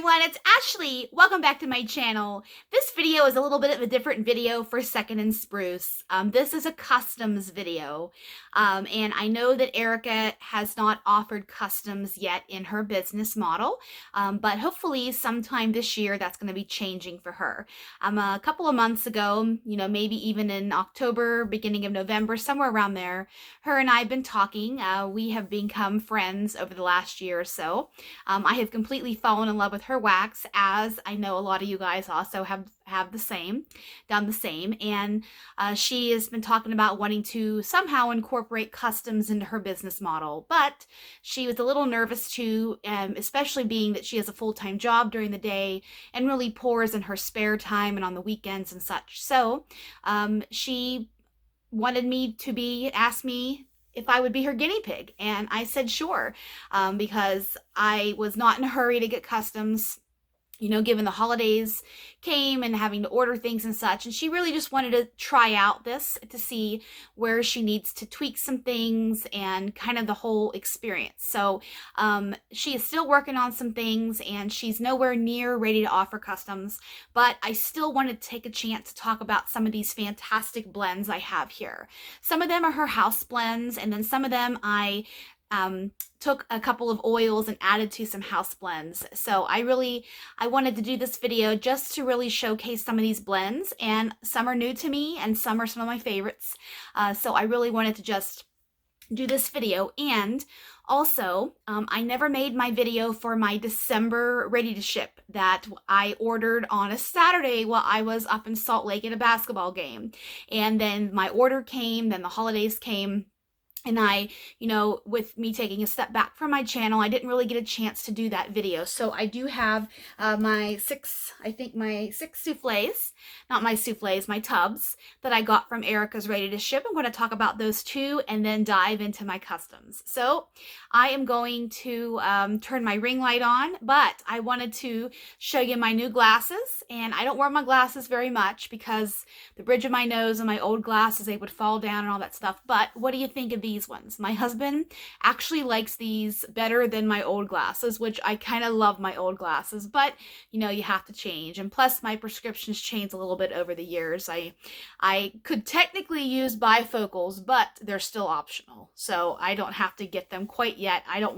everyone, it's Ashley. Welcome back to my channel. This video is a little bit of a different video for Second and Spruce. This is a customs video, and I know that Erica has not offered customs yet in her business model, but hopefully sometime this year that's going to be changing for her. A couple of months ago, maybe even in October, beginning of November, somewhere around there, her and I have been talking. We have become friends over the last year or so. I have completely fallen in love with her wax, as I know a lot of you guys also have done the same, and she has been talking about wanting to somehow incorporate customs into her business model, but she was a little nervous too, especially being that she has a full-time job during the day and really pours in her spare time and on the weekends and such. So she wanted me to ask me if I would be her guinea pig. And I said sure, because I was not in a hurry to get customs, given the holidays came and having to order things and such. And she really just wanted to try out this to see where she needs to tweak some things and kind of the whole experience. So she is still working on some things and she's nowhere near ready to offer customs, but I still wanted to take a chance to talk about some of these fantastic blends I have here. Some of them are her house blends, and then some of them I took a couple of oils and added to some house blends. So I wanted to do this video just to really showcase some of these blends, and some are new to me and some are some of my favorites. So I really wanted to just do this video. And also, I never made my video for my December ready to ship that I ordered on a Saturday while I was up in Salt Lake at a basketball game. And then my order came, then the holidays came. And I, with me taking a step back from my channel, I didn't really get a chance to do that video. So I do have my six souffles, not my souffles, my tubs that I got from Erica's Ready to Ship. I'm going to talk about those two and then dive into my customs. So I am going to turn my ring light on, but I wanted to show you my new glasses. And I don't wear my glasses very much because the bridge of my nose and my old glasses, they would fall down and all that stuff. But what do you think of these ones? My husband actually likes these better than my old glasses, which I kind of love my old glasses, but you have to change. And plus my prescriptions changed a little bit over the years. I could technically use bifocals, but they're still optional. So I don't have to get them quite yet. I don't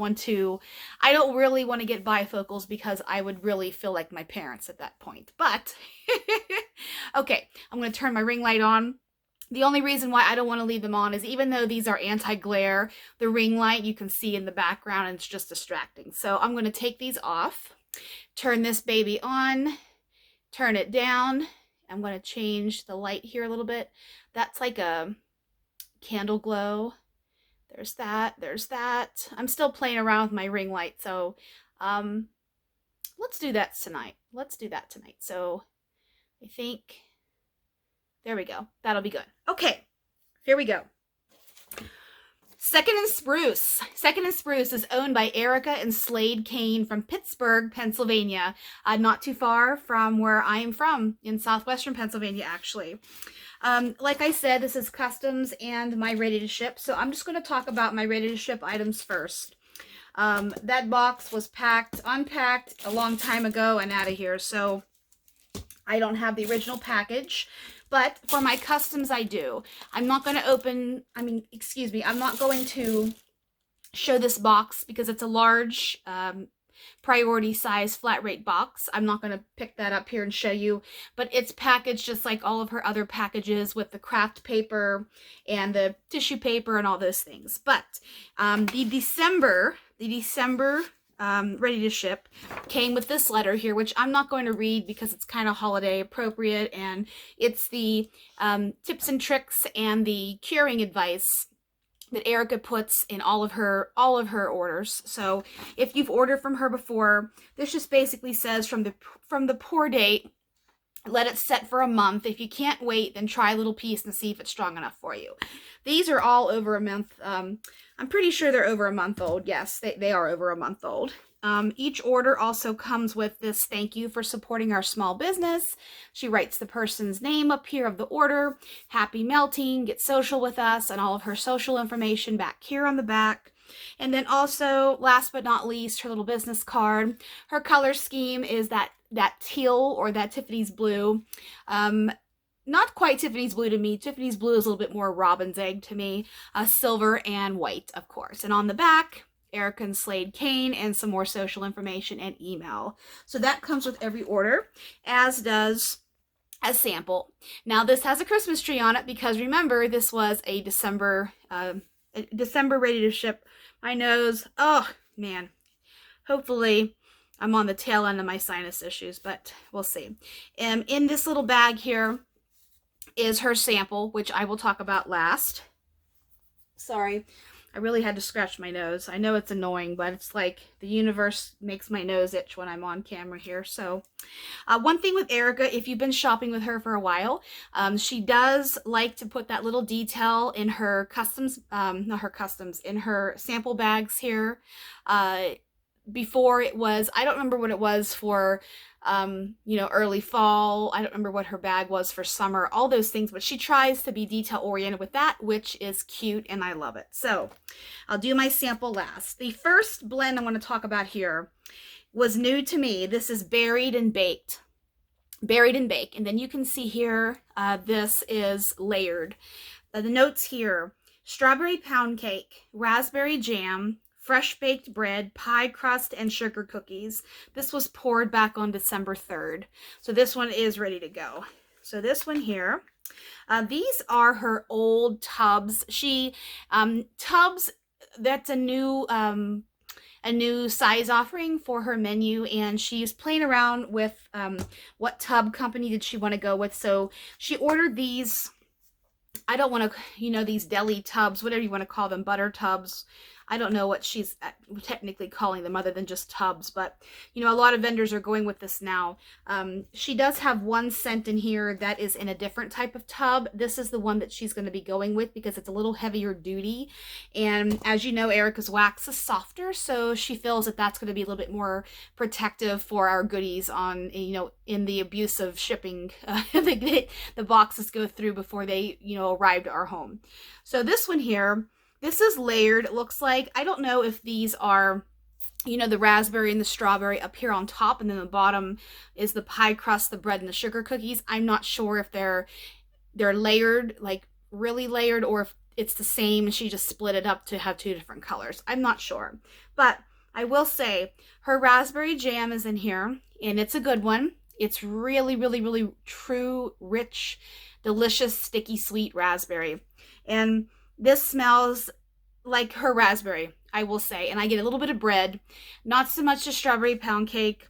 really want to get bifocals because I would really feel like my parents at that point. But okay, I'm going to turn my ring light on. The only reason why I don't want to leave them on is even though these are anti-glare, the ring light you can see in the background and it's just distracting. So I'm going to take these off, turn this baby on, turn it down. I'm going to change the light here a little bit. That's like a candle glow. There's that, there's that. I'm still playing around with my ring light, so let's do that tonight. So I think, there we go. That'll be good. Okay, here we go. Second and Spruce. Second and Spruce is owned by Erica and Slade Kane from Pittsburgh, Pennsylvania. Not too far from where I am from, in southwestern Pennsylvania, actually. Like I said, this is customs and my ready to ship. So I'm just going to talk about my ready to ship items first. That box was unpacked a long time ago and out of here. So I don't have the original package. But for my customs, I do. I'm not going to I'm not going to show this box because it's a large priority size flat rate box. I'm not going to pick that up here and show you, but it's packaged just like all of her other packages with the craft paper and the tissue paper and all those things. But the December ready to ship came with this letter here, which I'm not going to read because it's kind of holiday appropriate, and it's the tips and tricks and the curing advice that Erica puts in all of her orders. So if you've ordered from her before, this just basically says from the pour date, let it set for a month. If you can't wait, then try a little piece and see if it's strong enough for you. These are all over a month. I'm pretty sure they're over a month old. Yes, they are over a month old. Each order also comes with this thank you for supporting our small business. She writes the person's name up here of the order, happy melting, get social with us, and all of her social information back here on the back. And then also, last but not least, her little business card. Her color scheme is that teal, or that Tiffany's blue. Not quite Tiffany's blue to me. Tiffany's blue is a little bit more robin's egg to me. Silver and white, of course. And on the back, Erica and Slade Kane, and some more social information and email. So that comes with every order, as does a sample. Now this has a Christmas tree on it because remember, this was a December ready to ship. My nose, oh man, hopefully I'm on the tail end of my sinus issues, but we'll see. In this little bag here is her sample, which I will talk about last. Sorry, I really had to scratch my nose. I know it's annoying, but it's like the universe makes my nose itch when I'm on camera here. So one thing with Erica, if you've been shopping with her for a while, she does like to put that little detail in her customs, not her customs, in her sample bags here. Before it was, I don't remember what it was for, early fall. I don't remember what her bag was for summer, all those things, but she tries to be detail oriented with that, which is cute and I love it. So I'll do my sample last. The first blend I want to talk about here was new to me. This is Buried and Baked. Buried and Baked. And then you can see here, this is layered. The notes here: strawberry pound cake, raspberry jam, fresh baked bread, pie crust, and sugar cookies. This was poured back on December 3rd. So this one is ready to go. So this one here, these are her old tubs. Tubs, that's a new size offering for her menu, and she's playing around with what tub company did she want to go with. So she ordered these, I don't want to, these deli tubs, whatever you want to call them, butter tubs. I don't know what she's technically calling them other than just tubs, but a lot of vendors are going with this now. She does have one scent in here that is in a different type of tub. This is the one that she's going to be going with because it's a little heavier duty. And as you know, Erica's wax is softer, so she feels that that's going to be a little bit more protective for our goodies on, in the abuse of shipping the boxes go through before they, arrive to our home. So this one here, this is layered, it looks like. I don't know if these are, the raspberry and the strawberry up here on top, and then the bottom is the pie crust, the bread, and the sugar cookies. I'm not sure if they're layered, like really layered, or if it's the same and she just split it up to have two different colors. I'm not sure. But I will say her raspberry jam is in here, and it's a good one. It's really, really, really true, rich, delicious, sticky, sweet raspberry. And this smells like her raspberry, I will say. And I get a little bit of bread, not so much the strawberry pound cake,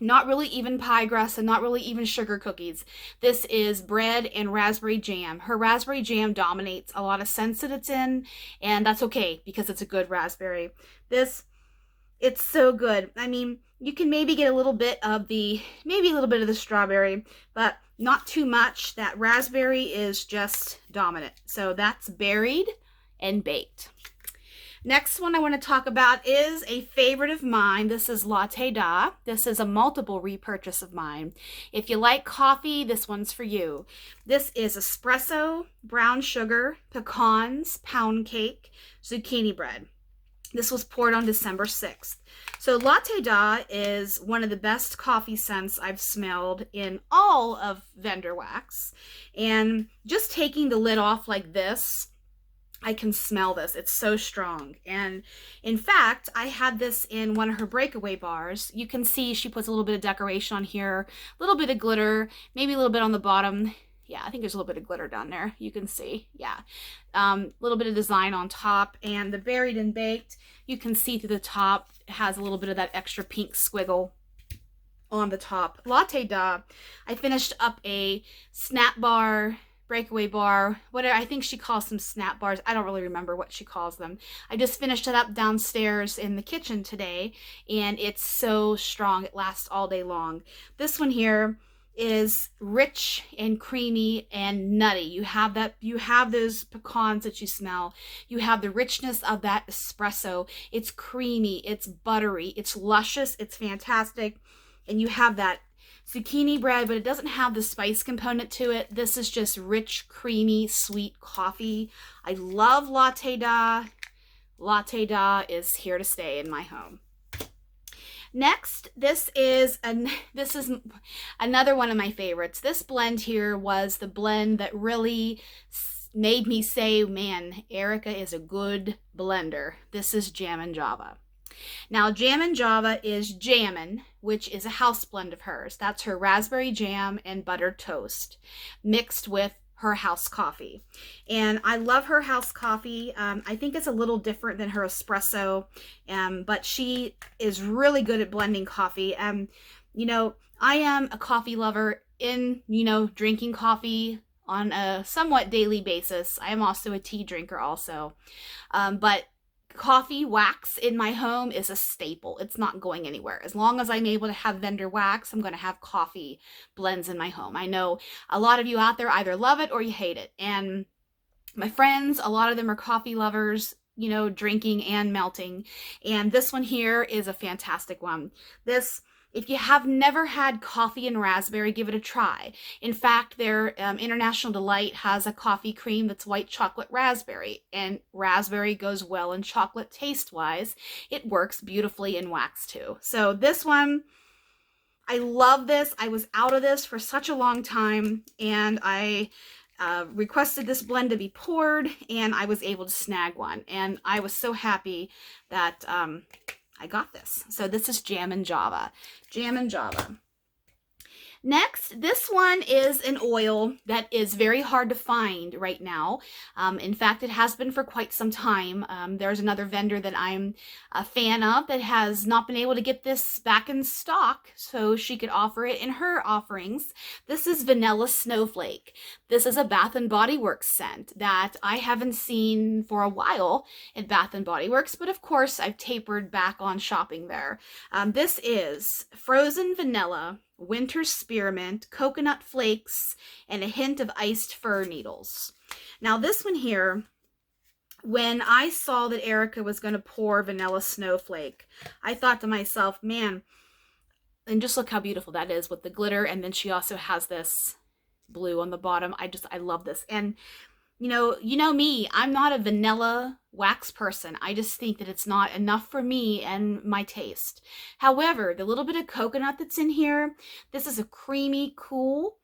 not really even pie crust, and not really even sugar cookies. This is bread and raspberry jam. Her raspberry jam dominates a lot of scents that it's in, and that's okay because it's a good raspberry. It's so good. I mean, you can maybe get a little bit of the strawberry, but not too much. That raspberry is just dominant. So that's Buried and Baked. Next one I want to talk about is a favorite of mine. This is Latte Da. This is a multiple repurchase of mine. If you like coffee, this one's for you. This is espresso, brown sugar, pecans, pound cake, zucchini bread. This was poured on December 6th. So Latte Da is one of the best coffee scents I've smelled in all of vendor wax. And just taking the lid off like this, I can smell this. It's so strong. And in fact, I had this in one of her breakaway bars. You can see she puts a little bit of decoration on here, a little bit of glitter, maybe a little bit on the bottom. Yeah, I think there's a little bit of glitter down there. You can see, yeah. A little bit of design on top. And the Buried and Baked, you can see through the top, it has a little bit of that extra pink squiggle on the top. Latte Da, I finished up a snap bar, breakaway bar, whatever. I think she calls them snap bars. I don't really remember what she calls them. I just finished it up downstairs in the kitchen today, and it's so strong. It lasts all day long. This one here is rich and creamy and nutty. You have those pecans that you smell. You have the richness of that espresso. It's creamy, it's buttery, it's luscious, it's fantastic. And you have that zucchini bread, but it doesn't have the spice component to it. This is just rich, creamy, sweet coffee. I love Latte Da. Latte Da is here to stay in my home. Next, this is another one of my favorites. This blend here was the blend that really made me say, man, Erica is a good blender. This is Jammin' Java. Now, Jammin' Java is Jammin', which is a house blend of hers. That's her raspberry jam and buttered toast mixed with her house coffee. And I love her house coffee. I think it's a little different than her espresso, but she is really good at blending coffee. You know, I am a coffee lover in, drinking coffee on a somewhat daily basis. I am also a tea drinker also. But coffee wax in my home is a staple. It's not going anywhere. As long as I'm able to have vendor wax, I'm going to have coffee blends in my home. I know a lot of you out there either love it or you hate it. And my friends, a lot of them are coffee lovers, drinking and melting. And this one here is a fantastic one. If you have never had coffee and raspberry, give it a try. In fact, their International Delight has a coffee cream that's white chocolate raspberry, and raspberry goes well in chocolate taste-wise. It works beautifully in wax too. So this one, I love this. I was out of this for such a long time, and I requested this blend to be poured, and I was able to snag one. And I was so happy that I got this. So this is Jammin' Java. Jammin' Java. Next, this one is an oil that is very hard to find right now. In fact, it has been for quite some time. There's another vendor that I'm a fan of that has not been able to get this back in stock, so she could offer it in her offerings. This is Vanilla Snowflake. This is a Bath & Body Works scent that I haven't seen for a while in Bath & Body Works, but of course I've tapered back on shopping there. This is frozen vanilla, winter spearmint, coconut flakes, and a hint of iced fir needles. Now this one here, when I saw that Erica was going to pour Vanilla Snowflake, I thought to myself, man, and just look how beautiful that is with the glitter, and then she also has this blue on the bottom. I love this. And you know me, I'm not a vanilla wax person. I just think that it's not enough for me and my taste. However, the little bit of coconut that's in here, this is a creamy, cool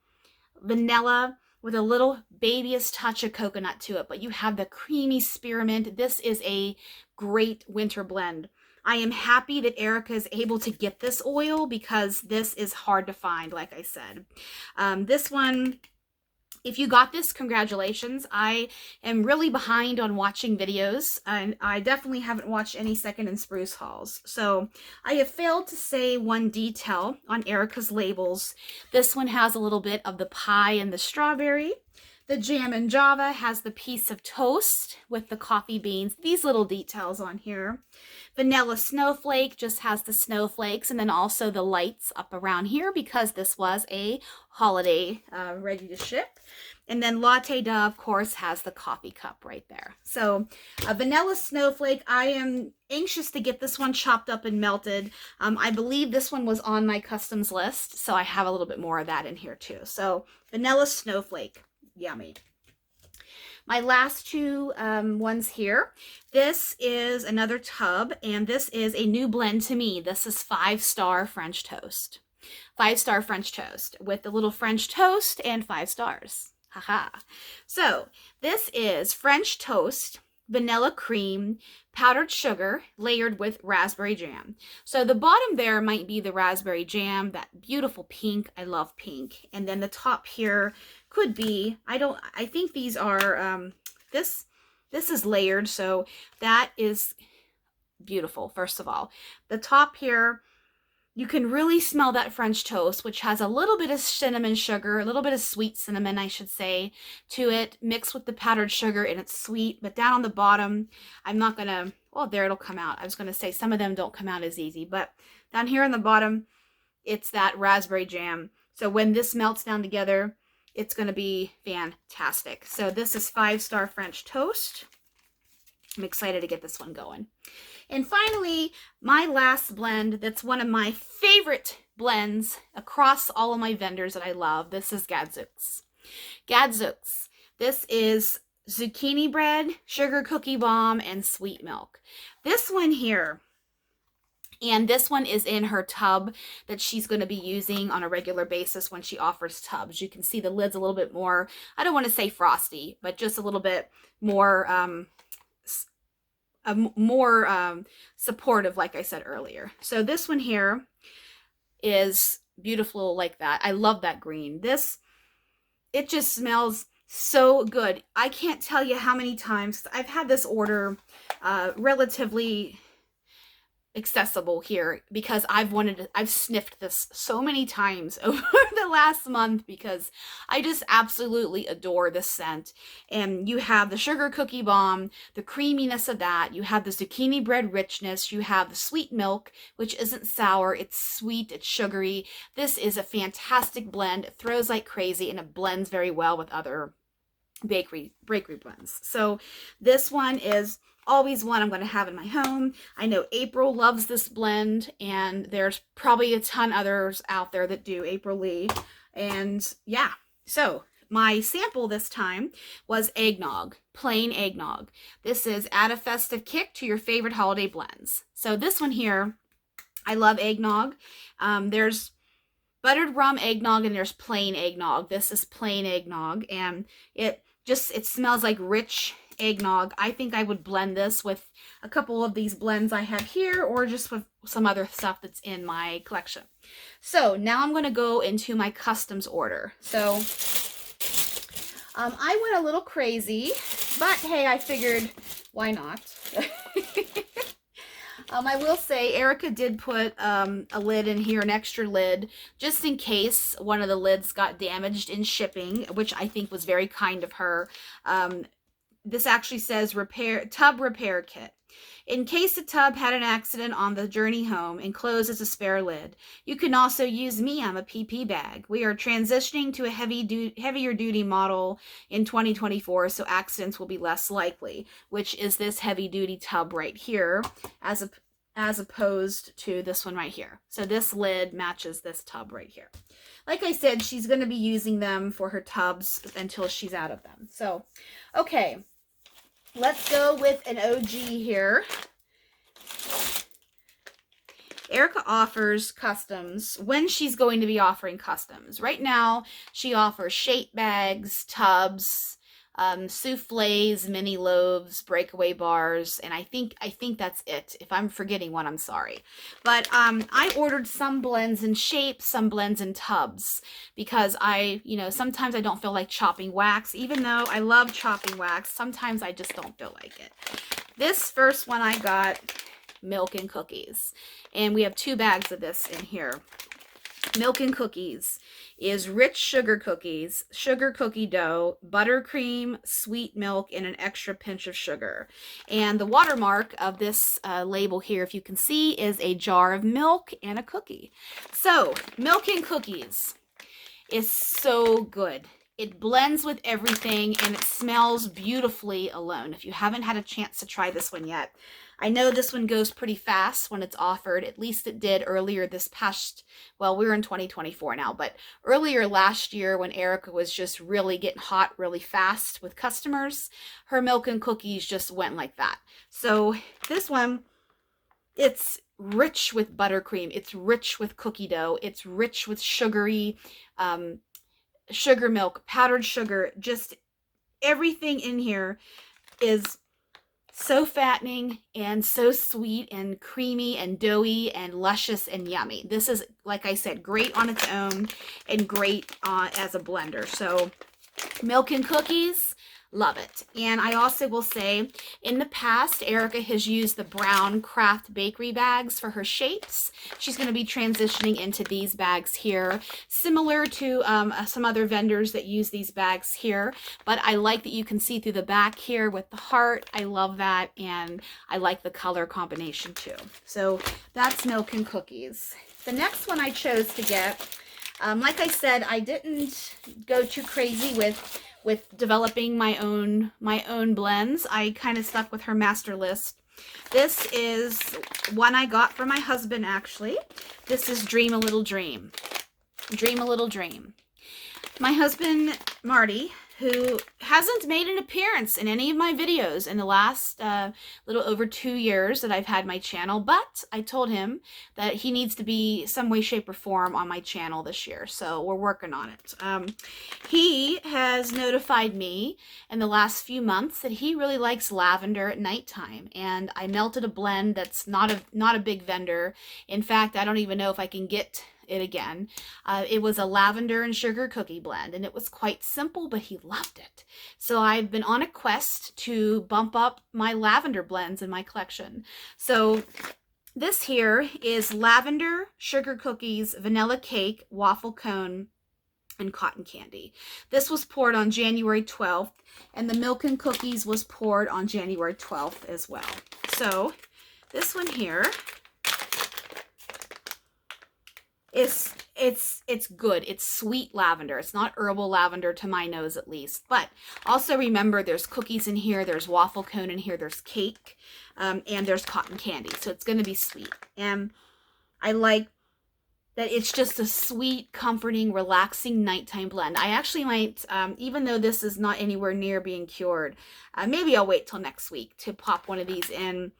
vanilla with a little babyish touch of coconut to it, but you have the creamy spearmint. This is a great winter blend. I am happy that Erica is able to get this oil because this is hard to find, like I said. This one, if you got this, congratulations. I am really behind on watching videos, and I definitely haven't watched any Second and Spruce hauls. So I have failed to say one detail on Erica's labels. This one has a little bit of the pie and the strawberry. The Jammin' Java has the piece of toast with the coffee beans. These little details on here. Vanilla Snowflake just has the snowflakes and then also the lights up around here because this was a holiday ready to ship. And then Latte Da, of course, has the coffee cup right there. So Vanilla Snowflake, I am anxious to get this one chopped up and melted. I believe this one was on my customs list, so I have a little bit more of that in here too. So Vanilla Snowflake. Yummy. My last two ones here. This is another tub, and this is a new blend to me. This is 5-star French toast. 5-star French toast with a little French toast and 5 stars. Haha. So this is French toast, vanilla cream, powdered sugar, layered with raspberry jam. So the bottom there might be the raspberry jam, that beautiful pink. I love pink. And then the top here could be, I think these are, this is layered, so that is beautiful, first of all. The top here, you can really smell that French toast, which has a little bit of cinnamon sugar, a little bit of sweet cinnamon, I should say, to it, mixed with the powdered sugar, and it's sweet. But down on the bottom, I'm not going to, well, there it'll come out. I was going to say some of them don't come out as easy, but down here on the bottom, it's that raspberry jam. So when this melts down together, it's going to be fantastic. So this is 5-star French toast. I'm excited to get this one going. And finally, my last blend that's one of my favorite blends across all of my vendors that I love. This is Gadzuk's. Gadzuk's. This is zucchini bread, sugar cookie balm, and sweet milk. This one here, and this one is in her tub that she's going to be using on a regular basis when she offers tubs. You can see the lid's a little bit more, I don't want to say frosty, but just a little bit more supportive, like I said earlier. So this one here is beautiful like that. I love that green. It just smells so good. I can't tell you how many times I've had this order relatively accessible here because I've sniffed this so many times over the last month because I just absolutely adore this scent. And you have the sugar cookie balm, the creaminess of that, you have the zucchini bread richness, you have the sweet milk, which isn't sour, it's sweet, it's sugary. This is a fantastic blend. It throws like crazy and it blends very well with other bakery blends. So this one is always one I'm going to have in my home. I know April loves this blend, and there's probably a ton others out there that do, April Lee. And yeah, so my sample this time was eggnog, plain eggnog. This is add a festive kick to your favorite holiday blends. So this one here, I love eggnog. There's buttered rum eggnog and there's plain eggnog. This is plain eggnog, and it smells like rich eggnog. I think I would blend this with a couple of these blends I have here or just with some other stuff that's in my collection. So now I'm going to go into my customs order. So I went a little crazy, but hey, I figured why not? I will say Erica did put a lid in here, an extra lid, just in case one of the lids got damaged in shipping, which I think was very kind of her. This actually says tub repair kit. In case the tub had an accident on the journey home, enclosed as a spare lid. You can also use me. I'm a PP bag. We are transitioning to a heavier duty model in 2024, so accidents will be less likely, which is this heavy duty tub right here, as opposed to this one right here. So this lid matches this tub right here. Like I said, she's going to be using them for her tubs until she's out of them. So, okay. Let's go with an OG here. Erica offers customs when she's going to be offering customs. Right now, she offers shape bags, tubs, souffles, mini loaves, breakaway bars, and I think that's it. If I'm forgetting one, I'm sorry. But I ordered some blends in shapes, some blends in tubs, because sometimes I don't feel like chopping wax. Even though I love chopping wax, sometimes I just don't feel like it. This first one I got, milk and cookies, and we have 2 bags of this in here. Milk and cookies is rich sugar cookies, sugar cookie dough, buttercream, sweet milk, and an extra pinch of sugar. And the watermark of this label here, if you can see, is a jar of milk and a cookie. So, milk and cookies is so good. It blends with everything and it smells beautifully alone. If you haven't had a chance to try this one yet, I know this one goes pretty fast when it's offered. At least it did earlier this past, well, we're in 2024 now, but earlier last year when Erica was just really getting hot really fast with customers, her milk and cookies just went like that. So this one, it's rich with buttercream. It's rich with cookie dough. It's rich with sugary, sugar milk, powdered sugar. Just everything in here is so fattening and so sweet and creamy and doughy and luscious and yummy. This is, like I said, great on its own and great as a blender. So milk and cookies, love it. And I also will say, in the past, Erica has used the brown craft bakery bags for her shapes. She's going to be transitioning into these bags here, similar to some other vendors that use these bags here. But I like that you can see through the back here with the heart. I love that, and I like the color combination too. So that's milk and cookies. The next one I chose to get, like I said, I didn't go too crazy with developing my own blends. I kind of stuck with her master list. This is one I got from my husband, actually. This is Dream a Little Dream. Dream a Little Dream. My husband, Marty, who hasn't made an appearance in any of my videos in the last little over 2 years that I've had my channel, but I told him that he needs to be some way, shape, or form on my channel this year, so we're working on it. He has notified me in the last few months that he really likes lavender at nighttime, and I melted a blend that's not a big vendor. In fact, I don't even know if I can get it again. It was a lavender and sugar cookie blend, and it was quite simple, but he loved it. So I've been on a quest to bump up my lavender blends in my collection. So this here is lavender, sugar cookies, vanilla cake, waffle cone, and cotton candy. This was poured on January 12th, and the milk and cookies was poured on January 12th as well. So this one here, it's good. It's sweet lavender. It's not herbal lavender to my nose, at least. But also remember, there's cookies in here, there's waffle cone in here, there's cake, and there's cotton candy. So it's going to be sweet. And I like that it's just a sweet, comforting, relaxing nighttime blend. I actually might, even though this is not anywhere near being cured, maybe I'll wait till next week to pop one of these in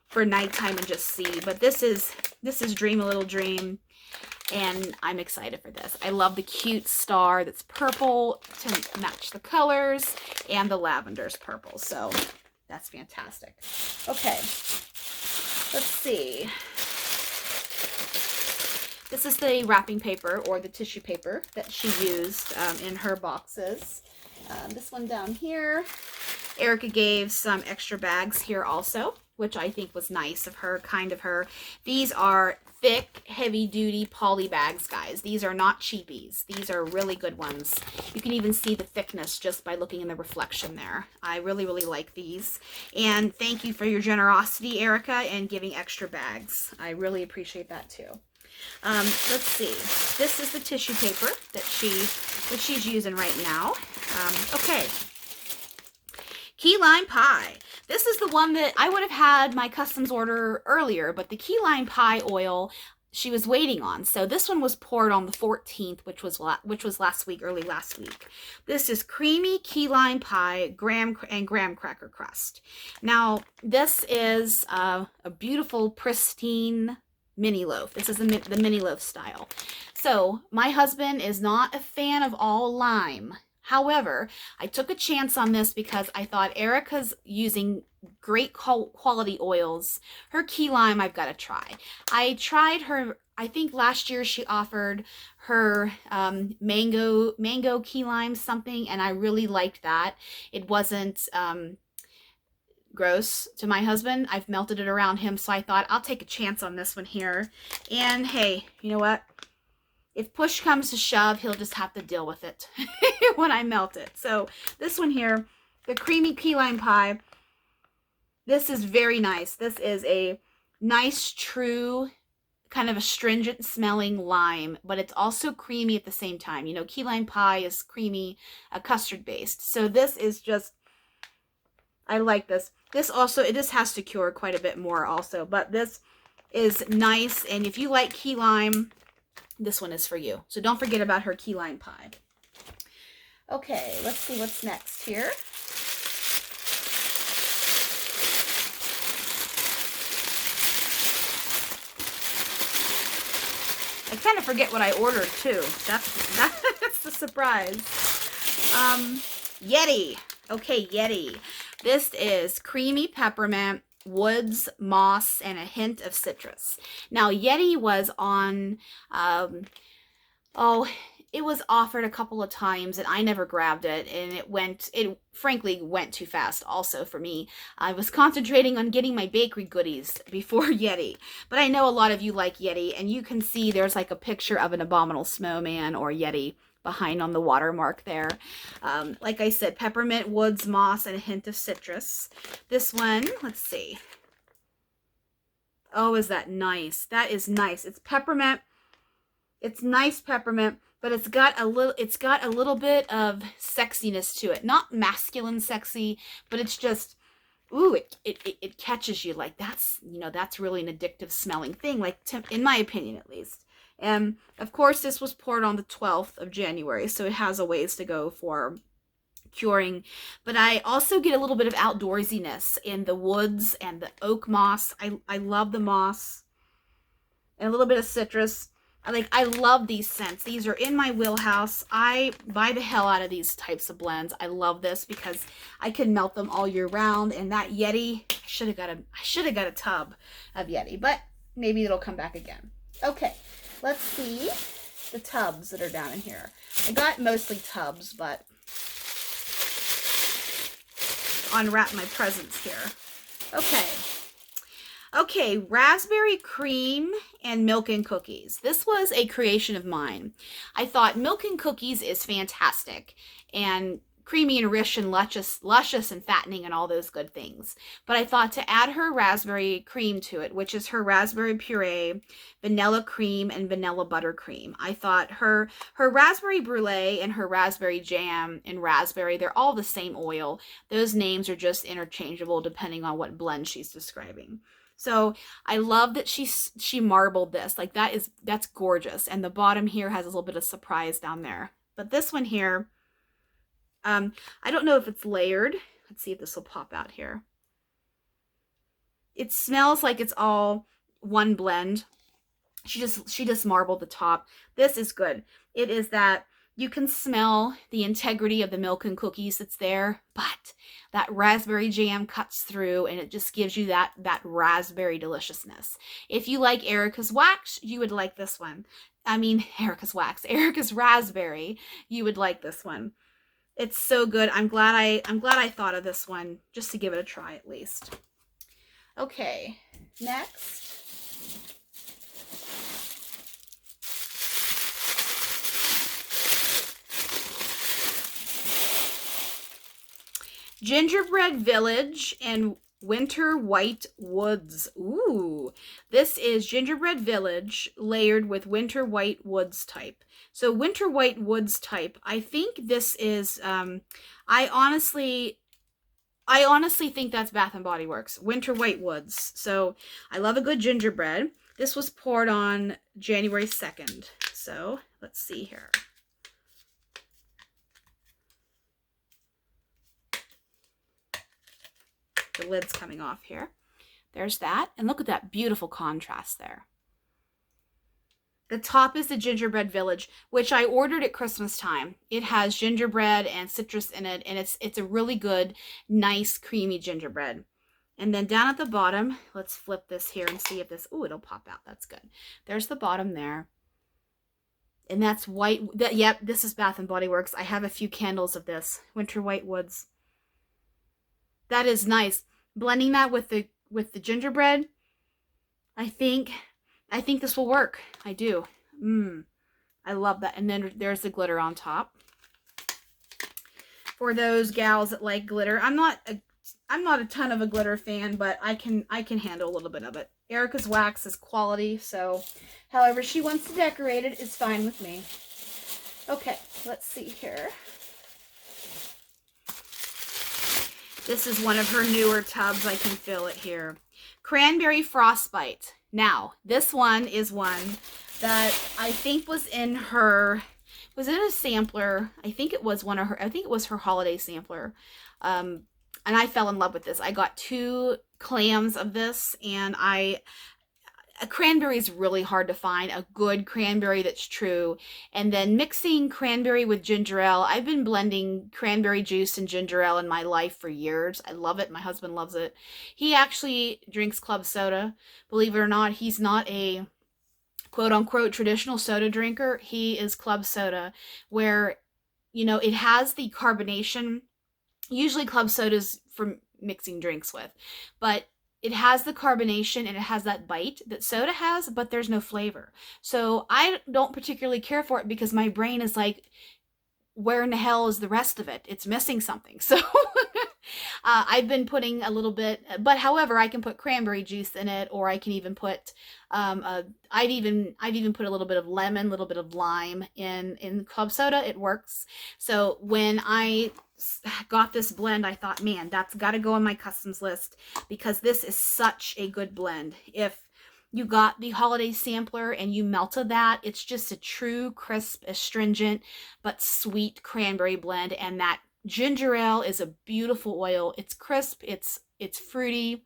for nighttime and just see. But this is Dream a Little Dream. And I'm excited for this. I love the cute star that's purple to match the colors, and the lavender's purple. So that's fantastic. Okay, let's see. This is the wrapping paper or the tissue paper that she used in her boxes. This one down here, Erica gave some extra bags here also, which I think was nice of her, kind of her. These are thick, heavy-duty poly bags, guys. These are not cheapies. These are really good ones. You can even see the thickness just by looking in the reflection there. I really, really like these. And thank you for your generosity, Erica, and giving extra bags. I really appreciate that too. Let's see. This is the tissue paper that she's using right now. Okay. Key lime pie. This is the one that I would have had my customs order earlier, but the key lime pie oil she was waiting on. So this one was poured on the 14th, which was last week, early last week. This is creamy key lime pie, graham cracker crust. Now, this is a beautiful, pristine mini loaf. This is the mini loaf style. So my husband is not a fan of all lime. However, I took a chance on this because I thought Erica's using great quality oils. Her key lime, I've got to try. I tried her, I think last year she offered her mango key lime something, and I really liked that. It wasn't gross to my husband. I've melted it around him, so I thought I'll take a chance on this one here. And hey, you know what? If push comes to shove, he'll just have to deal with it when I melt it. So this one here, the creamy key lime pie, this is very nice. This is a nice, true, kind of astringent smelling lime, but it's also creamy at the same time. You know, key lime pie is creamy, custard based. So this is just, I like this. This has to cure quite a bit more also, but this is nice. And if you like key lime, this one is for you. So don't forget about her key lime pie. Okay, let's see what's next here. I kind of forget what I ordered too. That's the surprise. Yeti. Okay, Yeti. This is creamy peppermint, woods, moss, and a hint of citrus. Now, Yeti was on, it was offered a couple of times, and I never grabbed it, and it frankly went too fast also for me. I was concentrating on getting my bakery goodies before Yeti, but I know a lot of you like Yeti, and you can see there's like a picture of an abominable snowman or Yeti behind on the watermark there. Like I said, peppermint, woods, moss, and a hint of citrus. This one, let's see. Oh, is that nice? That is nice. It's peppermint. It's nice peppermint, but it's got a little bit of sexiness to it. Not masculine sexy, but it's just, ooh, it catches you. Like that's really an addictive smelling thing, like in my opinion at least. And of course, this was poured on the 12th of January, so it has a ways to go for curing, but I also get a little bit of outdoorsiness in the woods and the oak moss. I love the moss, and a little bit of citrus. I love these scents. These are in my wheelhouse. I buy the hell out of these types of blends. I love this because I can melt them all year round. And that Yeti, I should have got a tub of Yeti, but maybe it'll come back again. Okay, let's see the tubs that are down in here. I got mostly tubs, but unwrap my presents here. Okay, raspberry cream and milk and cookies. This was a creation of mine. I thought milk and cookies is fantastic and creamy and rich and luscious and fattening and all those good things. But I thought to add her raspberry cream to it, which is her raspberry puree, vanilla cream, and vanilla buttercream. I thought her raspberry brulee and her raspberry jam and raspberry, they're all the same oil. Those names are just interchangeable depending on what blend she's describing. So I love that she marbled this. Like that's gorgeous. And the bottom here has a little bit of surprise down there. But this one here, I don't know if it's layered. Let's see if this will pop out here. It smells like it's all one blend. She just marbled the top. This is good. It is that you can smell the integrity of the milk and cookies that's there, but that raspberry jam cuts through and it just gives you that raspberry deliciousness. If you like Erica's Wax, you would like this one. I mean, Erica's Wax, Erica's Raspberry, you would like this one. It's so good. I'm glad I thought of this one just to give it a try at least. Okay, next. Gingerbread Village and Winter White Woods. Ooh, this is Gingerbread Village layered with Winter White Woods type. So Winter White Woods type, I think this is, I honestly think that's Bath & Body Works. Winter White Woods. So I love a good gingerbread. This was poured on January 2nd. So let's see here. The lid's coming off here. There's that. And look at that beautiful contrast there. The top is the Gingerbread Village, which I ordered at Christmas time. It has gingerbread and citrus in it, and it's a really good, nice, creamy gingerbread. And then down at the bottom, let's flip this here and see if this, ooh, it'll pop out. That's good. There's the bottom there. And that's white. Yep, this is Bath & Body Works. I have a few candles of this. Winter White Woods. That is nice. Blending that with the gingerbread, I think this will work. I do. I love that. And then there's the glitter on top. For those gals that like glitter, I'm not a ton of a glitter fan, but I can handle a little bit of it. Erica's Wax is quality, so however she wants to decorate it is fine with me. Okay, let's see here. This is one of her newer tubs. I can fill it here. Cranberry Frostbite. Now, this one is one that I think was in her, was it a sampler? I think it was her holiday sampler. And I fell in love with this. I got 2 clams of this, and a cranberry is really hard to find, a good cranberry that's true. And then mixing cranberry with ginger ale. I've been blending cranberry juice and ginger ale in my life for years. I love it. My husband loves it. He actually drinks club soda. Believe it or not, he's not a quote-unquote traditional soda drinker. He is club soda, where, you know, it has the carbonation. Usually club soda's for mixing drinks with, but it has the carbonation and it has that bite that soda has, but there's no flavor. So I don't particularly care for it because my brain is like, where in the hell is the rest of it? It's missing something. So I've been putting a little bit, but however, I can put cranberry juice in it, or I can even put, I've even put a little bit of lemon, a little bit of lime in club soda. It works. So when I got this blend, I thought, man, that's got to go on my customs list because this is such a good blend. If you got the holiday sampler and you melted that, it's just a true, crisp, astringent, but sweet cranberry blend, and that Ginger ale is a beautiful oil. It's crisp, it's fruity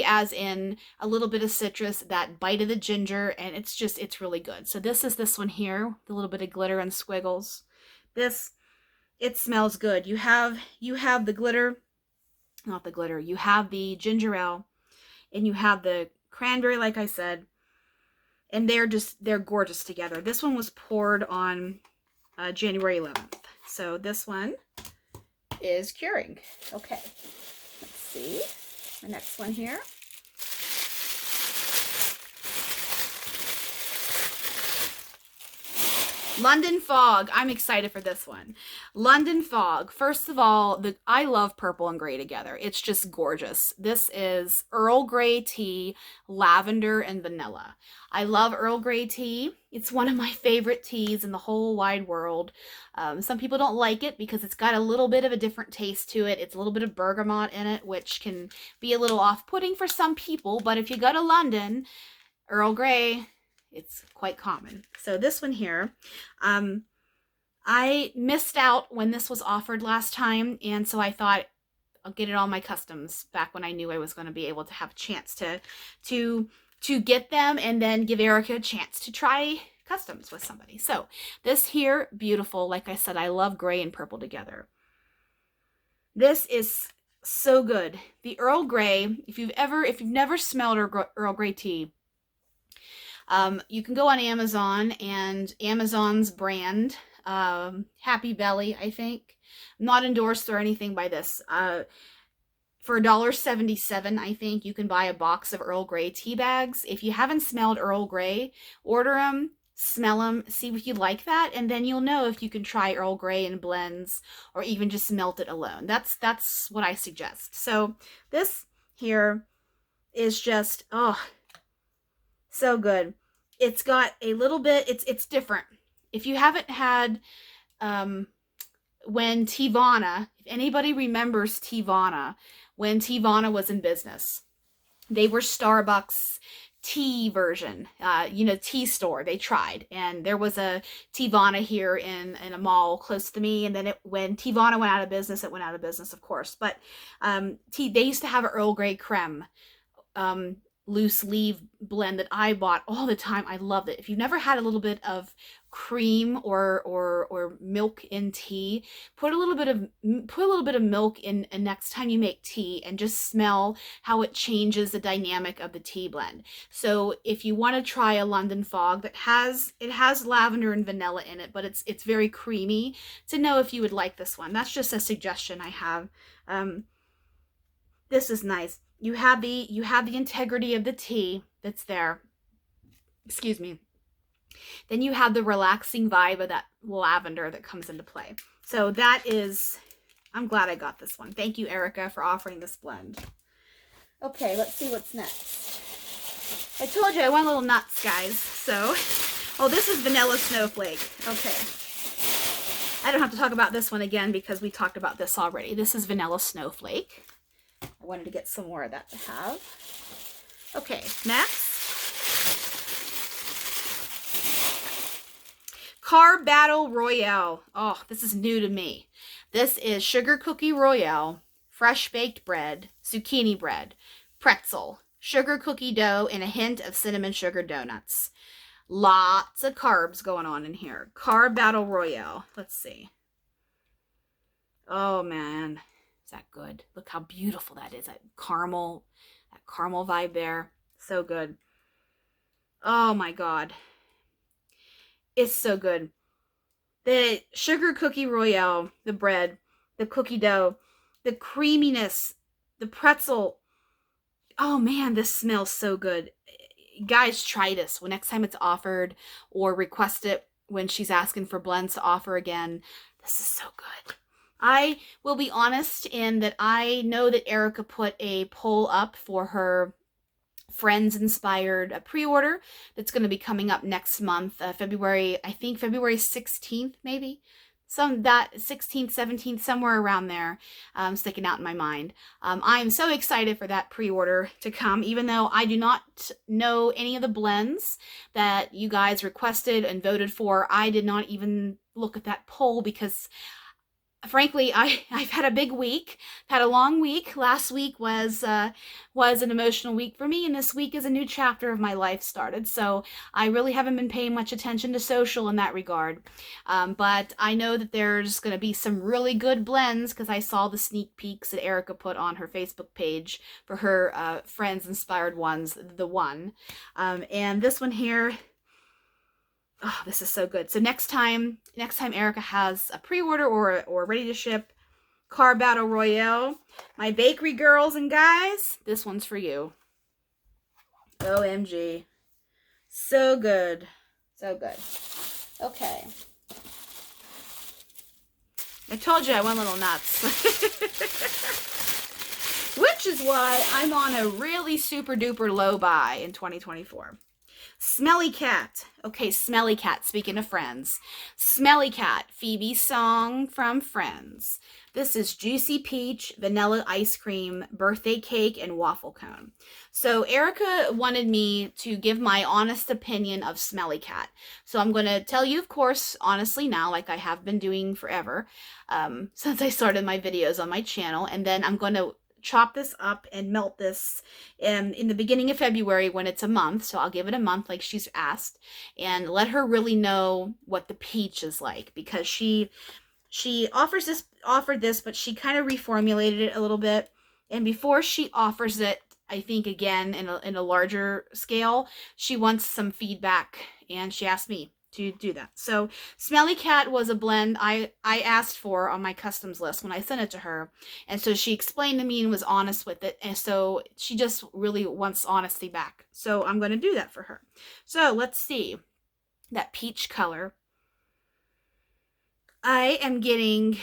as in a little bit of citrus, that bite of the ginger, and it's really good. So this is this one here, the little bit of glitter and squiggles. This, it smells good. You have the glitter, not the glitter, you have the ginger ale, and you have the cranberry, like I said, and they're gorgeous together. This one was poured on January 11th. So this one is curing. Okay, let's see the next one here. London Fog. I'm excited for this one. London Fog. First of all, I love purple and gray together. It's just gorgeous. This is Earl Gray Tea, lavender and vanilla. I love Earl Gray Tea. It's one of my favorite teas in the whole wide world. Some people don't like it because it's got a little bit of a different taste to it. It's a little bit of bergamot in it, which can be a little off-putting for some people. But if you go to London, Earl Grey, it's quite common. So this one here, I missed out when this was offered last time, and so I thought I'll get it on my customs back when I knew I was going to be able to have a chance to get them, and then give Erica a chance to try customs with somebody. So this here, beautiful. Like I said, I love gray and purple together. This is so good. The Earl Grey, if you've never smelled Earl Grey tea, you can go on Amazon, and Amazon's brand, Happy Belly, I think, not endorsed or anything by this, for $1.77, I think, you can buy a box of Earl Grey tea bags. If you haven't smelled Earl Grey, order them, smell them, see if you like that, and then you'll know if you can try Earl Grey in blends, or even just melt it alone. That's what I suggest. So this here is just, oh, so good. It's got a little bit, it's different. If you haven't had, when Teavana, if anybody remembers Teavana, when Teavana was in business, they were Starbucks tea version, tea store. They tried, and there was a Teavana here in a mall close to me, and then when Teavana went out of business, it went out of business, of course. But they used to have an Earl Grey creme, loose leaf blend that I bought all the time. I loved it. If you've never had a little bit of cream or milk in tea, put a little bit of milk in next time you make tea, and just smell how it changes the dynamic of the tea blend. So if you want to try a London Fog that has lavender and vanilla in it, but it's very creamy, to know if you would like this one. That's just a suggestion I have. This is nice. You have the integrity of the tea that's there. Excuse me. Then you have the relaxing vibe of that lavender that comes into play. So that is, I'm glad I got this one. Thank you, Erica, for offering this blend. Okay, let's see what's next. I told you I went a little nuts, guys. So, oh, this is Vanilla Snowflake. Okay. I don't have to talk about this one again because we talked about this already. This is Vanilla Snowflake. I wanted to get some more of that to have. Okay, next. Carb Battle Royale. Oh, this is new to me. This is Sugar Cookie Royale, fresh baked bread, zucchini bread, pretzel, sugar cookie dough, and a hint of cinnamon sugar donuts. Lots of carbs going on in here. Carb Battle Royale. Let's see. Oh, man. Is that good? Look how beautiful that is. That caramel vibe there. So good. Oh my God. It's so good. The Sugar Cookie Royale, the bread, the cookie dough, the creaminess, the pretzel. Oh man, this smells so good. Guys, try this. Well, next time it's offered, or request it when she's asking for blends to offer again. This is so good. I will be honest in that I know that Erica put a poll up for her Friends-inspired pre-order that's going to be coming up next month, February 16th, maybe. 16th, 17th, somewhere around there, sticking out in my mind. I'm so excited for that pre-order to come, even though I do not know any of the blends that you guys requested and voted for. I did not even look at that poll because frankly, I've had a big week, had a long week. Last week was an emotional week for me, and this week is a new chapter of my life started. So I really haven't been paying much attention to social in that regard. But I know that there's going to be some really good blends because I saw the sneak peeks that Erica put on her Facebook page for her Friends Inspired Ones, the one. And this one here, oh, this is so good. So next time Erica has a pre-order or ready to ship Car Battle Royale, my bakery girls and guys, this one's for you. OMG. So good. So good. Okay. I told you I went a little nuts. Which is why I'm on a really super duper low buy in 2024. Smelly Cat. Okay, Smelly Cat, speaking of Friends. Smelly Cat, Phoebe's song from Friends. This is Juicy Peach, Vanilla Ice Cream, Birthday Cake, and Waffle Cone. So Erica wanted me to give my honest opinion of Smelly Cat. So I'm going to tell you, of course, honestly now, like I have been doing forever, since I started my videos on my channel. And then I'm going to chop this up and melt this in the beginning of February when it's a month. So I'll give it a month like she's asked and let her really know what the peach is like, because she offered this, but she kind of reformulated it a little bit. And before she offers it, I think again in a larger scale, she wants some feedback, and she asked me to do that. So Smelly Cat was a blend I asked for on my customs list when I sent it to her. And so she explained to me and was honest with it. And so she just really wants honesty back. So I'm going to do that for her. So let's see. That peach color. I am getting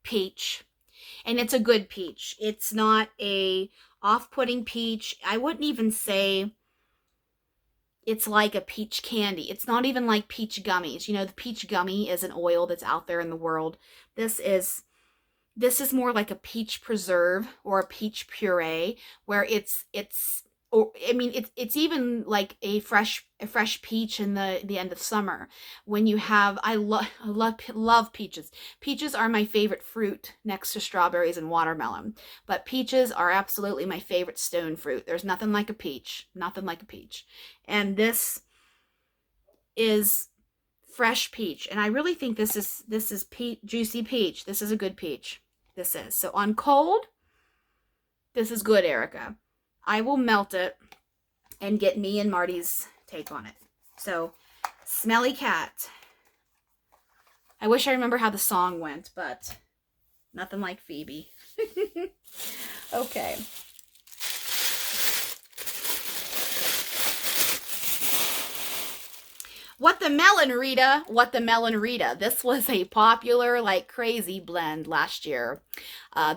peach. And it's a good peach. It's not a off-putting peach. I wouldn't even say it's like a peach candy. It's not even like peach gummies. You know, the peach gummy is an oil that's out there in the world. This is more like a peach preserve or a peach puree, where it's even like a fresh peach in the end of summer when you have, I love peaches. Peaches are my favorite fruit next to strawberries and watermelon, but peaches are absolutely my favorite stone fruit. There's nothing like a peach, and this is fresh peach, and I really think this is juicy peach. This is a good peach. This is. So on cold, this is good, Erica. I will melt it and get me and Marty's take on it. So, Smelly Cat. I wish I remember how the song went, but nothing like Phoebe. Okay. What the Melon Rita. This was a popular like crazy blend last year.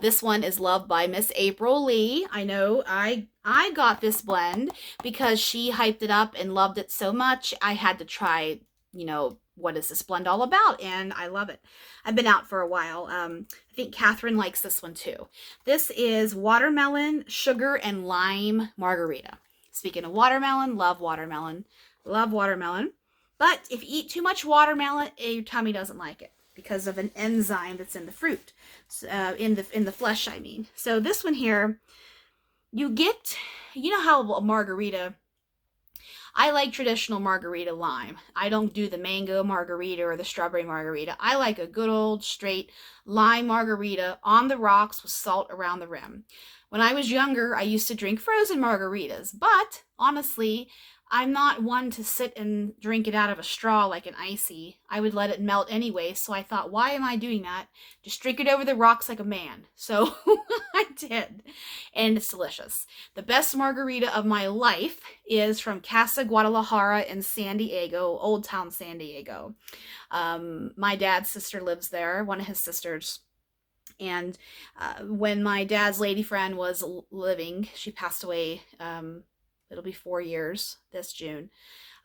This one is loved by Miss April Lee. I know I got this blend because she hyped it up and loved it so much. I had to try, what is this blend all about? And I love it. I've been out for a while. I think Catherine likes this one too. This is watermelon, sugar, and lime margarita. Speaking of watermelon, love watermelon. But if you eat too much watermelon, your tummy doesn't like it because of an enzyme that's in the fruit, in the flesh, I mean. So this one here, you get, you know how a margarita, I like traditional margarita lime. I don't do the mango margarita or the strawberry margarita. I like a good old straight lime margarita on the rocks with salt around the rim. When I was younger, I used to drink frozen margaritas, but honestly, I'm not one to sit and drink it out of a straw like an icy. I would let it melt anyway, so I thought, why am I doing that? Just drink it over the rocks like a man. So I did, and it's delicious. The best margarita of my life is from Casa Guadalajara in San Diego, Old Town San Diego. My dad's sister lives there, one of his sisters. And when my dad's lady friend was living, she passed away. It'll be 4 years this June.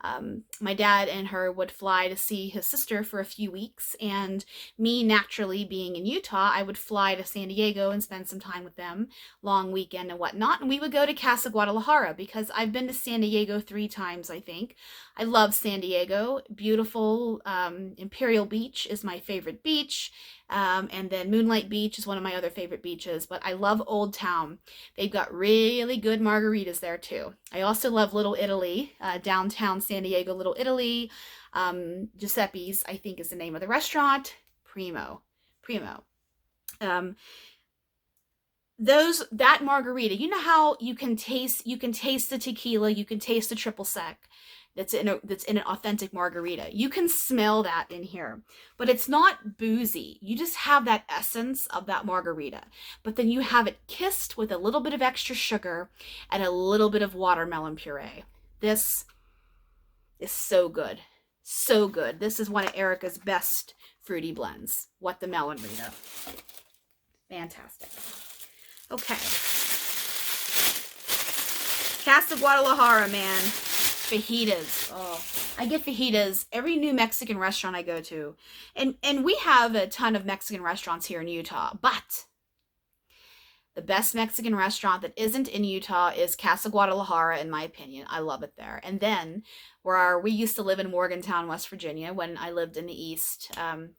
My dad and her would fly to see his sister for a few weeks, and me naturally being in Utah, I would fly to San Diego and spend some time with them, long weekend and whatnot, and we would go to Casa Guadalajara because I've been to San Diego 3 times, I think. I love San Diego. Beautiful. Imperial Beach is my favorite beach. And then Moonlight Beach is one of my other favorite beaches, but I love Old Town. They've got really good margaritas there too. I also love Little Italy, downtown San Diego, Little Italy. Giuseppe's, I think, is the name of the restaurant. Primo. That margarita, you know how you can taste the tequila, you can taste the triple sec that's in an authentic margarita. You can smell that in here, but it's not boozy. You just have that essence of that margarita, but then you have it kissed with a little bit of extra sugar and a little bit of watermelon puree. This is so good. So good. This is one of Erica's best fruity blends. What the Melon Rita. Fantastic. Okay. Casa Guadalajara, man. Fajitas. Oh, I get fajitas every new Mexican restaurant I go to. And we have a ton of Mexican restaurants here in Utah, but the best Mexican restaurant that isn't in Utah is Casa Guadalajara, in my opinion. I love it there. And then we used to live in Morgantown, West Virginia when I lived in the East.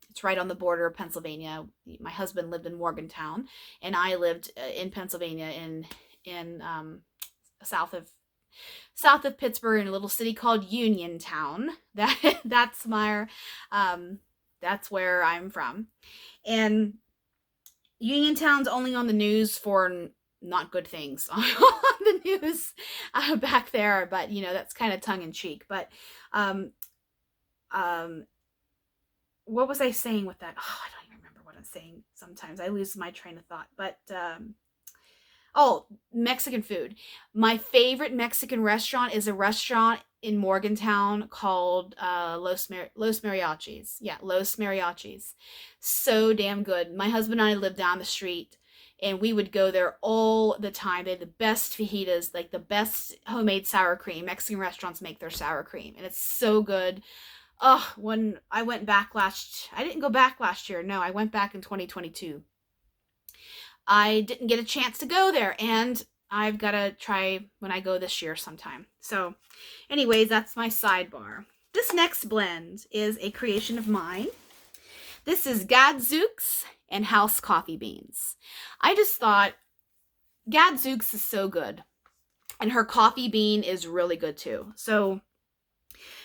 It's right on the border of Pennsylvania. My husband lived in Morgantown, and I lived in Pennsylvania in south of Pittsburgh, in a little city called Uniontown. That's where I'm from. And Uniontown's only on the news for not good things on the news back there, but you know, that's kind of tongue in cheek. But what was I saying with that? Oh, I don't even remember what I'm saying. Sometimes I lose my train of thought. But oh, Mexican food. My favorite Mexican restaurant is a restaurant in Morgantown called Los Mariachis. Yeah, Los Mariachis. So damn good. My husband and I lived down the street, and we would go there all the time. They had the best fajitas, like the best homemade sour cream. Mexican restaurants make their sour cream, and it's so good. Oh, when I went back I didn't go back last year. No, I went back in 2022. I didn't get a chance to go there, and I've got to try when I go this year sometime. So anyways, that's my sidebar. This next blend is a creation of mine. This is Gadzuk's and House Coffee Beans. I just thought Gadzuk's is so good, and her coffee bean is really good too. So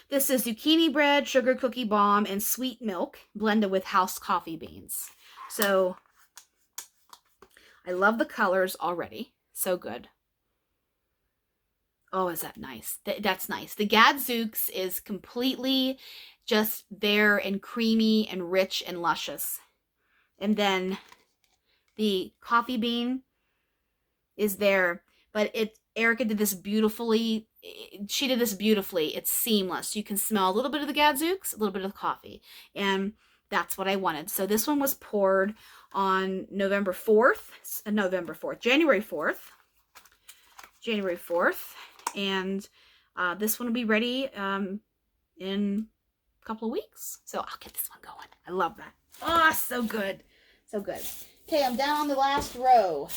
this is zucchini bread, sugar cookie balm, and sweet milk blended with house coffee beans. So I love the colors already. So good. Oh, is that nice? That's nice. The Gadzuk's is completely just there and creamy and rich and luscious. And then the coffee bean is there, but Erica did this beautifully. She did this beautifully. It's seamless. You can smell a little bit of the Gadzuk's, a little bit of the coffee. And that's what I wanted. So this one was poured on January 4th. And this one will be ready in a couple of weeks. So I'll get this one going. I love that. Oh, so good. So good. Okay, I'm down on the last row.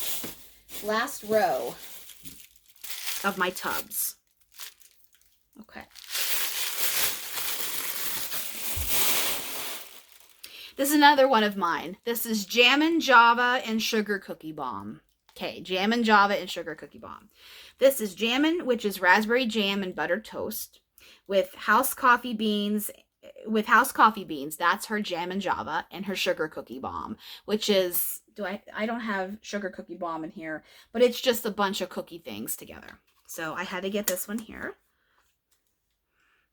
Last row of my tubs. Okay. This is another one of mine. This is Jammin' Java and Sugar Cookie Balm. Okay, Jammin' Java and Sugar Cookie Balm. This is Jammin', which is raspberry jam and buttered toast, with house coffee beans. That's her Jammin' Java, and her Sugar Cookie Balm, which is, I don't have Sugar Cookie Balm in here, but it's just a bunch of cookie things together. So I had to get this one here.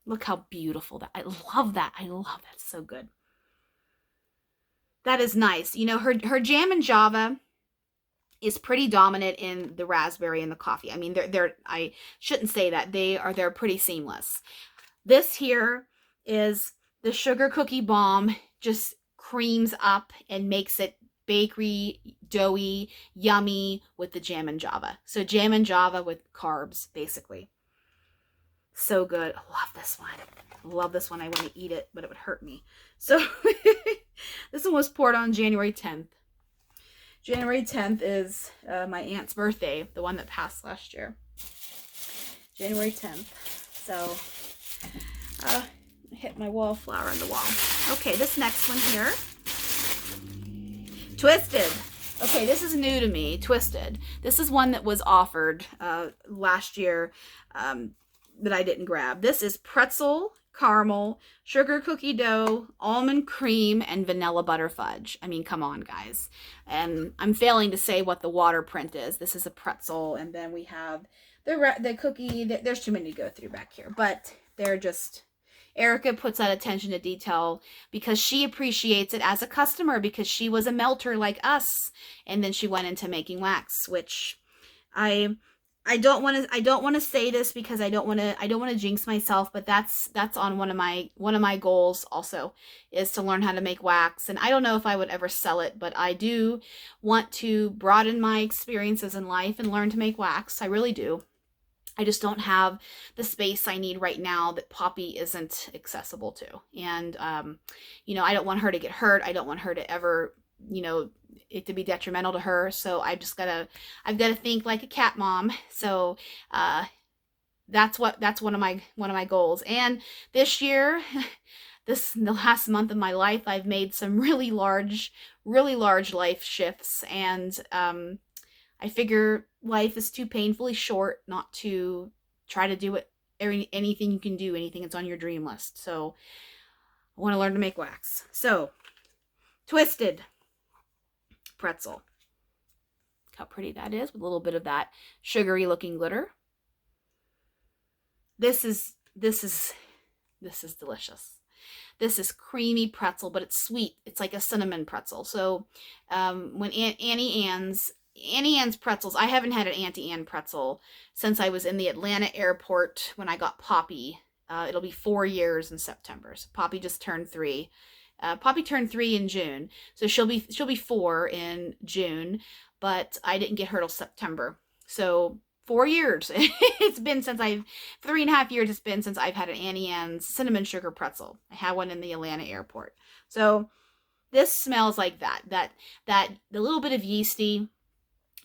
Look how beautiful that. I love that. I love that. So good. That is nice. You know, her Jammin' Java is pretty dominant in the raspberry and the coffee. I mean, I shouldn't say that. They're pretty seamless. This here is the Sugar Cookie Balm, just creams up and makes it bakery, doughy, yummy with the Jammin' Java. So Jammin' Java with carbs, basically. So good. I love this one. I love this one. I want to eat it, but it would hurt me. So this one was poured on January 10th. January 10th is my aunt's birthday, the one that passed last year. January 10th. So hit my wallflower on the wall. Okay, this next one here. Twisted. Okay, this is new to me. Twisted. This is one that was offered last year that I didn't grab. This is pretzel, caramel, sugar cookie dough, almond cream, and vanilla butter fudge. I mean, come on, guys. And I'm failing to say what the water print is. This is a pretzel, and then we have the cookie. There's too many to go through back here, but they're just... Erica puts that attention to detail because she appreciates it as a customer, because she was a melter like us, and then she went into making wax, which I don't want to say this because I don't want to jinx myself, but that's on one of my goals also, is to learn how to make wax. And I don't know if I would ever sell it, but I do want to broaden my experiences in life and learn to make wax. I really do. I just don't have the space I need right now that Poppy isn't accessible to. And, you know, I don't want her to get hurt. I don't want her to ever, you know, it to be detrimental to her. So I've got to think like a cat mom. So, that's one of my goals. And this year, the last month of my life, I've made some really large life shifts. And, I figure life is too painfully short not to try to do anything you can do, anything that's on your dream list. So I want to learn to make wax. So Twisted pretzel. Look how pretty that is with a little bit of that sugary looking glitter. This is delicious. This is creamy pretzel, but it's sweet. It's like a cinnamon pretzel. So when Auntie Anne's pretzels, I haven't had an Auntie Anne pretzel since I was in the Atlanta airport when I got Poppy. It'll be 4 years in September. So Poppy just turned 3. Poppy turned 3 in June, so she'll be 4 in June. But I didn't get her till September. So 4 years. It's been since 3.5 years. It's been since I've had an Auntie Anne's cinnamon sugar pretzel. I had one in the Atlanta airport. So this smells like the little bit of yeasty.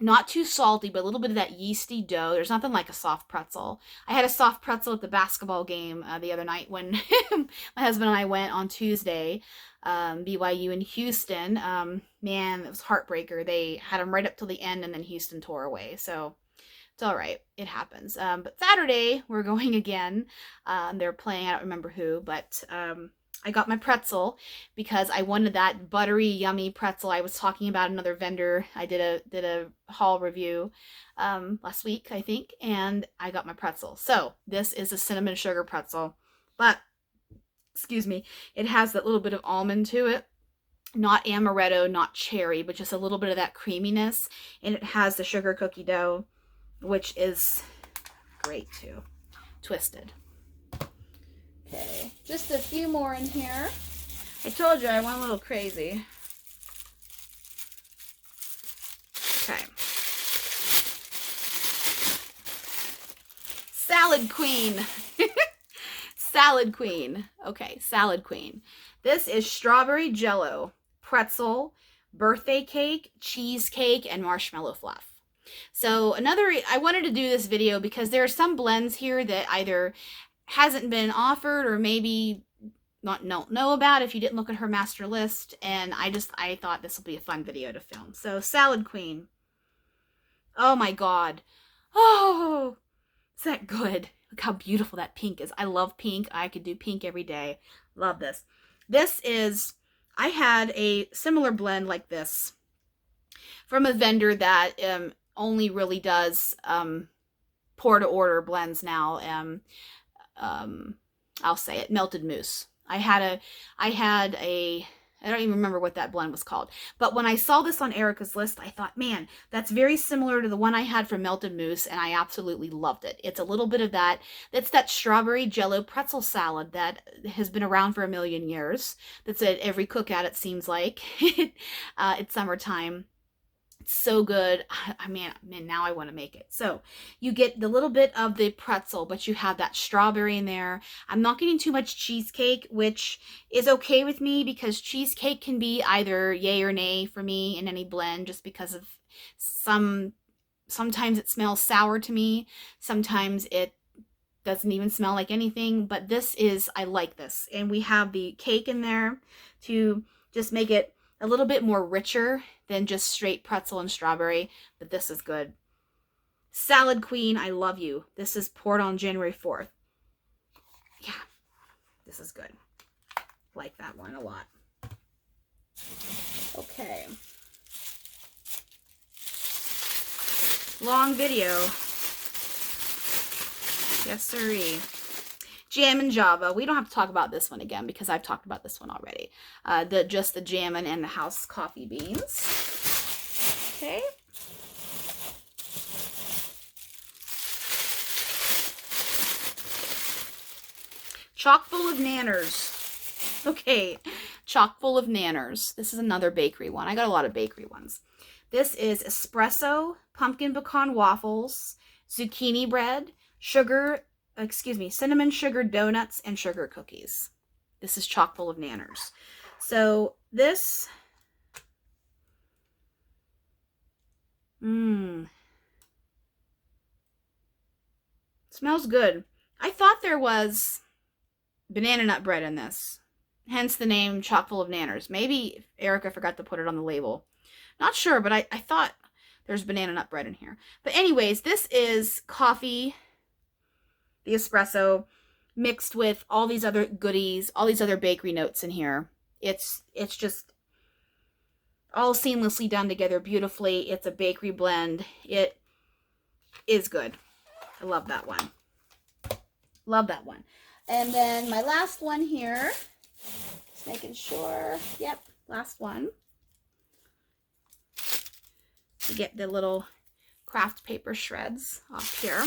Not too salty, but a little bit of that yeasty dough. There's nothing like a soft pretzel. I had a soft pretzel at the basketball game the other night when my husband and I went on Tuesday, BYU in Houston. Man, it was heartbreaker. They had them right up till the end, and then Houston tore away. So it's all right. It happens. But Saturday, we're going again. They're playing, I don't remember who, but... I got my pretzel because I wanted that buttery, yummy pretzel. I was talking about another vendor. I did a haul review last week, I think, and I got my pretzel. So this is a cinnamon sugar pretzel, but excuse me, it has that little bit of almond to it. Not amaretto, not cherry, but just a little bit of that creaminess. And it has the sugar cookie dough, which is great too. Twisted. Okay, just a few more in here. I told you I went a little crazy. Okay. Salad Queen. Salad Queen. Okay, Salad Queen. This is strawberry jello, pretzel, birthday cake, cheesecake, and marshmallow fluff. So I wanted to do this video because there are some blends here that either hasn't been offered or maybe not know about if you didn't look at her master list, and I thought this will be a fun video to film. So Salad Queen. Oh my god. Oh, is that good? Look how beautiful that pink is. I love pink. I could do pink every day. Love this. I had a similar blend like this from a vendor that only really does pour to order blends now. I'll say it, Melted Mousse. I don't even remember what that blend was called. But when I saw this on Erica's list, I thought, man, that's very similar to the one I had from Melted Mousse, and I absolutely loved it. It's a little bit of that. That's that strawberry jello pretzel salad that has been around for 1,000,000 years. That's at every cookout, it seems like. It's summertime. It's so good. I mean, now I want to make it. So you get the little bit of the pretzel, but you have that strawberry in there. I'm not getting too much cheesecake, which is okay with me because cheesecake can be either yay or nay for me in any blend, just because of sometimes it smells sour to me. Sometimes it doesn't even smell like anything, but I like this. And we have the cake in there to just make it a little bit more richer than just straight pretzel and strawberry, but this is good. Salad Queen, I love you. This is poured on January 4th. Yeah, this is good. Like that one a lot. Okay. Long video. Yes, sirree. Jam and Java. We don't have to talk about this one again because I've talked about this one already. Just the jammin' and the house coffee beans. Okay. Chock full of Nanners. Okay. Chock full of Nanners. This is another bakery one. I got a lot of bakery ones. This is espresso, pumpkin pecan waffles, zucchini bread, cinnamon sugar donuts, and sugar cookies. This is chock full of Nanners. So this, smells good. I thought there was banana nut bread in this, hence the name chock full of Nanners. Maybe Erica forgot to put it on the label. Not sure, but I thought there's banana nut bread in here. But anyways, this is coffee, the espresso, mixed with all these other goodies, all these other bakery notes in here. It's just all seamlessly done together beautifully. It's a bakery blend. It is good. I love that one. Love that one. And then my last one here, just making sure, yep, last one. To get the little craft paper shreds off here.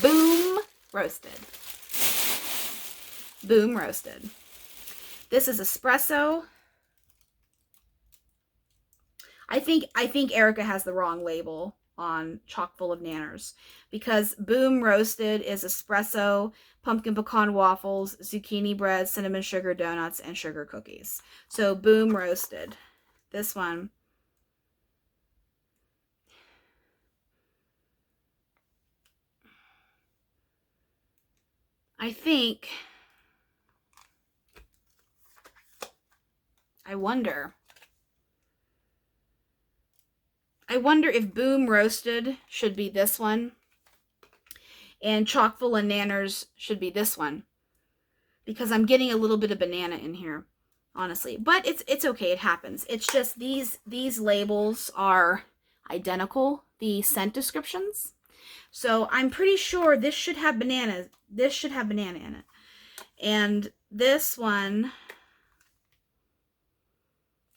Boom roasted. Boom roasted. This is espresso. I think Erica has the wrong label on chock full of Nanners because boom roasted is espresso, pumpkin pecan waffles, zucchini bread, cinnamon sugar donuts, and sugar cookies. So boom roasted. This one. I wonder if boom roasted should be this one and chock full of Nanners should be this one, because I'm getting a little bit of banana in here, honestly. But it's okay, it happens. It's just these labels are identical, the scent descriptions. So I'm pretty sure this should have banana. This should have banana in it. And this one,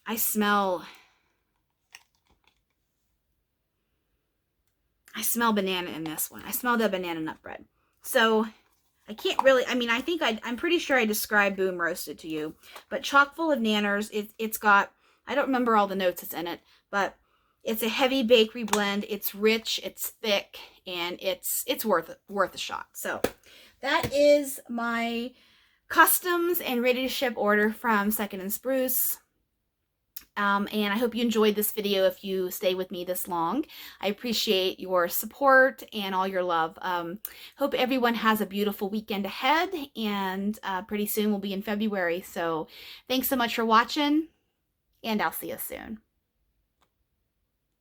I smell banana in this one. I smell the banana nut bread. So I can't really, I mean, I'm pretty sure I described boom roasted to you, but chock full of Nanners, it's got, I don't remember all the notes that's in it, but it's a heavy bakery blend. It's rich, it's thick, and it's worth a shot. So that is my customs and ready to ship order from Second and Spruce. And I hope you enjoyed this video if you stay with me this long. I appreciate your support and all your love. Hope everyone has a beautiful weekend ahead, and pretty soon we'll be in February. So thanks so much for watching, and I'll see you soon.